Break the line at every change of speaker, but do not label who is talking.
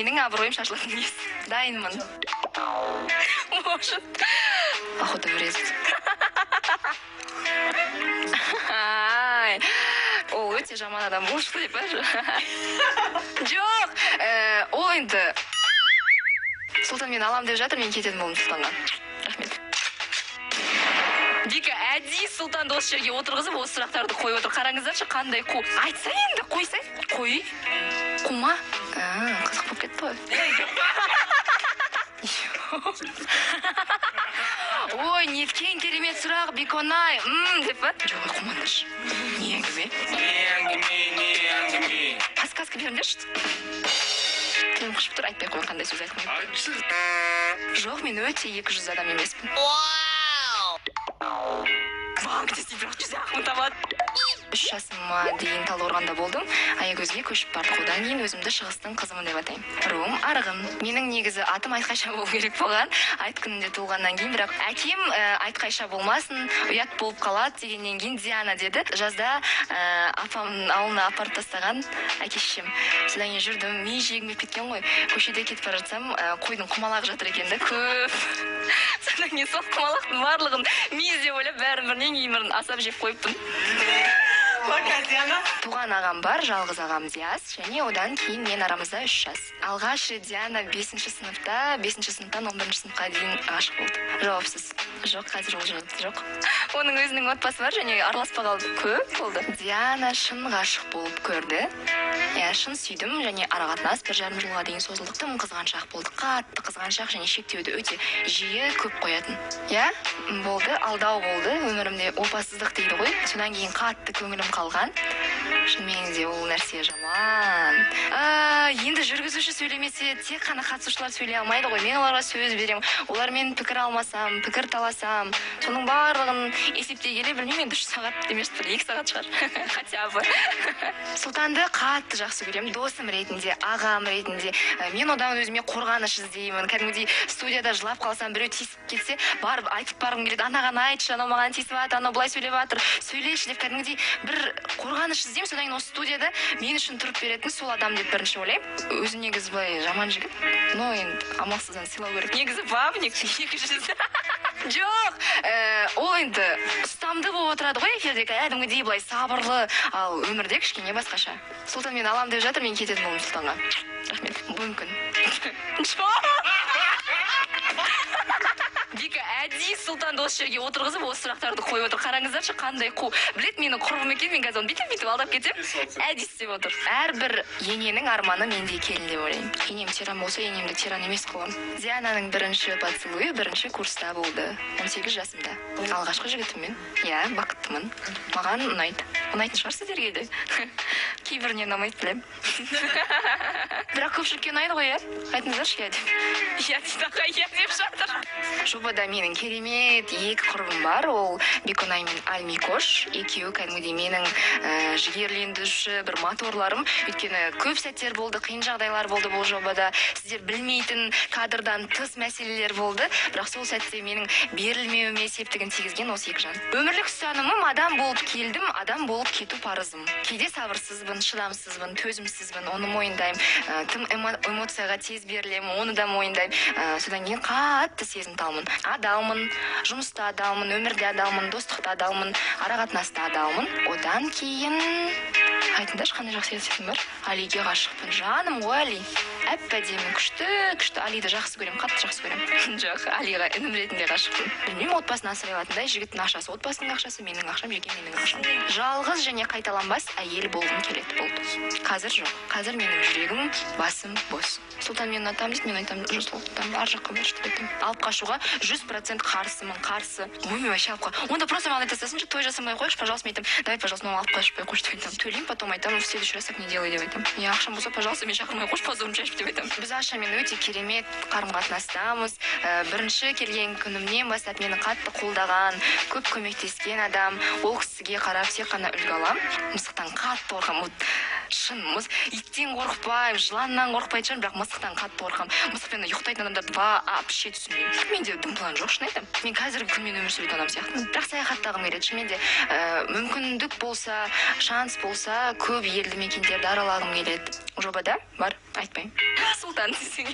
менің абыройым шашылатын кез. Дайынмын. Может. Охота врезать. Ол өте жаман адам болшы деп па? Жоқ, ол енді Сұлтан мен алам деп жатыр, мен кететін болдым Сұлтанға. Рахмет. Вика, әдейі Сұлтанды осы жерге отырғызып, осы сұрақтарды қойып отыр. Қараңыздаршы, қандай қу. Айтса енді, қойсай. Қой. Қума? Қызық болып кетті ғой. Ой, неткен керемет сұрақ, Беконай. Деп ба? Жоқ, қумаңдаршы. Не әңгіме? Подсказка беріңдерші. Тілім қышып тұр, айтпай қойын қандай сөз айтқым келіп. Жоқ, мен өте 200 адам емеспін. Банкте істеп бірақ 100 ақмын табады. 3 жасыма дейін Талдықорғанда болдым. Аягөзге көшіп бардық. Одан кейін өзімді шығыстың қызымын деп атаймын. Руым Арғын. Менің негізі атым Айтқайша болу керек болған. Айт күнінде туылғаннан кейін, бірақ әкем Айтқайша болмасын, ұят болып қалады дегеннен кейін Диана деді. Жазда апамның ауылына апарып тастаған әке-шешем. Содан кейін жүрдім, ми жегім кеткен ғой. Көшеде кетіп бара жатсам, қойдың құмалағы жатыр екен де көп. Содан кейін сол құмалақтың барлығын мейіз деп ойлап, бәрін бірінен кейін асап жеп қойыппын. Туған ағам бар, жалғыз ағам Диас, және одан кейін мен арамызда 3 жас. Алғаш Диана 5 сыныпта, 5 сыныптан 11 сыныпқа дейін ғашық болды. Жауапсыз. Жоқ, қазір ол жоқ. Оның өзінің отбасы бар, және араласпағалы көп болды. Диана шын ғашық болып көрді. Шын сүйдім, және арақатынас 1,5 жылға дейін созылдық. Тым қызғаншақ болды, қатты қызғаншақ, және шектеуді өте жиі көп қоятын. Болды, алдау болды, өмірімде опасыздық дейді ғой. Содан кейін қатты көңілім қалған. Шынымен де ол нәрсе жаман. Енді жүргізуші сөйлемесе, тек қана қатысушылар сөйлей алмайды ғой. Мен оларға сөз берем. Олармен пікір алмасам, пікір таласам, соның барлығын есептей келе, білмеймін, 3 сағат демес, 2 сағат шығар. Хотя бы. Сұлтанды қатты жақсы көрем, досым ретінде, ағам ретінде. Мен одан өзіме қорғаныш іздеймін. Кәдімгідей студияда жылап қалсам, біреу тиісіп кетсе, барып айтып барғым келеді. Анаған айтшы, анау маған тиісіп жатыр, анау былай сөйлеп жатыр, сөйлеші деп кәдімгідей бір қорғаныш іздеймін. Содан кейін осы студияда мен үшін тұрып беретін сол адам деп бірінші ойлаймын. Өзі негізі былай жаман жігіт, но енді амалсыздан сыйлау керек. Негізі бабник 200. Жоқ, ол енді ұстамды болып отырады ғой эфирде, кәдімгідей былай сабырлы, ал өмірде кішкене басқаша. Сұлтан мен алам деп жатыр, мен кететін болдым Сұлтанға. Рахмет. Мүмкін. Вика, әдейі Сұлтанды осы жерге отырғызып, осы сұрақтарды қойып отыр. Қараңыздаршы, қандай қу. Білет менің құрбым екен, мен қазір оны бүйтіп алдап кетем. Әдейі істеп отыр. Әрбір ененің арманы мендей келін деп ойлаймын. Енем тиран болса, енемді тиран емес қылам. Диананың бірінші поцелуі 1-ші курста болды. 18 жасымда. Алғашқы жігітіммен. Бақыттымын. Маған ұнайды. Ұнайтын шығар сіздерге де. Кейбіріне ұнамайды, білем. Бірақ көпшілікке ұнайды ғой, айтыңыздаршы, деп жатыр. Жобада менің керемет 2 құрбым бар, ол Беконай мен Альмикош. Екеуі кәдімгідей менің жігерлендіруші бір моторларым. Өйткені көп сәттер болды, қиын жағдайлар болды бұл жобада. Сіздер білмейтін кадрдан тыс мәселелер болды, бірақ сол сәтте менің берілмеуіме септігін тигізген осы 2 жан. Өмірлік ұстанымым адам болып келдім, адам болып кету парызым. Кейде сабырсызбын, шыдамсызбын, төзімсізбін, оны мойындаймын. Тым эмоцияға тез берілемін, оны да мойындаймын. Содан кейін қатты сезімталмын. Адалмын, жұмыста адалмын, өмірде адалмын, достықта адалмын, арақатынаста адалмын. Одан кейін айтыңдаршы, қандай жақсы елестетім бар? Алиге ғашықпын. Жаным ғой Али. Әп-әдемі, күшті. Алиді жақсы көрем, қатты жақсы көрем. Жоқ, Алиға інім ретінде ғашықпын. Білмеймін, отбасын асырай алатындай, жігіттің ақшасы отбасының ақшасы, менің ақшам, жеке менің ақшам. Жалғыз және қайталанбас әйел болғым келеді болды. Қазір жоқ. Қазір менің жүрегім, басым бос. Сұлтан мен ұнатамын дейді, мен айтамын, Сұлтан ар жаққа берші деп айтамын. Алып қашуға 100% қарсымын, қарсы. Ой, мен вообще алып қаш. Онда просто маған айтасың, той жасамай қойшы, пожалуйста, мен айтамын. Давай, пожалуйста, алып қашып қойшы деп айтамын. Төлеймін, потом айтамын, в следующий раз так не делай деп айтамын. Ақшам болса, пожалуйста, мен шақырмай қойшы, позорым шашып деп айтамын. Біз Ашамен өте керемет қарым-қатынастамыз. Бірінші келген күнімнен бастап мені қатты қолдаған, көп көмектескен адам. Ол кісіге қарап тек қана үлгі аламын. Мысықтан қатты қорқамын. Шын, иттен қорықпаймын, жыланнан қорықпайтын шығармын, бірақ мысықтан қатты қорқамын. Мысықпен ұйықтайтын адамдар вообще түсінбеймін. Менде дым план жоқ, шын айтамын. Мен қазіргі күнмен өмір сүретін адам сияқтымын. Бірақ саяхаттағым келеді. Шынымен де мүмкіндік болса, шанс болса, көп елді мекендерді аралағым келеді. Жобада бар, айтпаймын. сондықтан десең